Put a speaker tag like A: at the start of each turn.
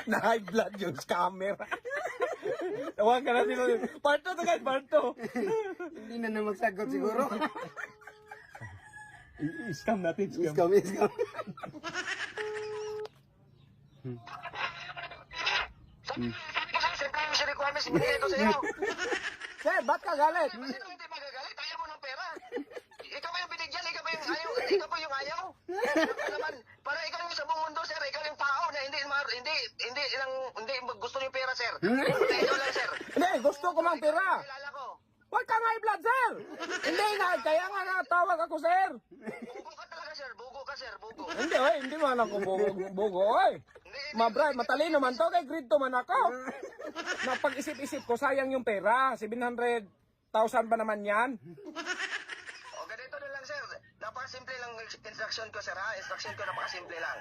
A: Na high blood yung scammer. Tawag ka na sila. Part 2 to guys, part 2.
B: Hindi na magsagot siguro.
A: I-scam natin,
B: Scam.
C: Siyempre yung si requirements binigay ko sa'yo.
A: Sir, ba't ka galit?
C: Sino hindi magagalit? Ayaw mo ng pera. Ikaw ba yung binigyan? Ikaw ba yung ayaw? Ikaw ba yung ayaw? Ikaw naman, para ikaw yung sa buong mundo, sir. Ikaw yung tao na hindi gusto niyo pera, sir. Ikaw lang, sir.
A: Hindi, gusto ko mang pera.
C: Kilala ko.
A: Huwag kang high blood, sir. Hindi nga, kaya nga natawag ako, sir.
C: Bugo ka talaga, sir. Bugo ka, sir. Bugo.
A: Hindi, oy, hindi man ako bugo, oy. Mabray, matalino man to, kay grade 2 man ako. Napag-isip-isip ko, sayang yung pera. 700,000 pa naman yan.
C: O, ganito na lang, sir. Napakasimple lang instruction ko, sir, ha? Instruction ko napakasimple lang.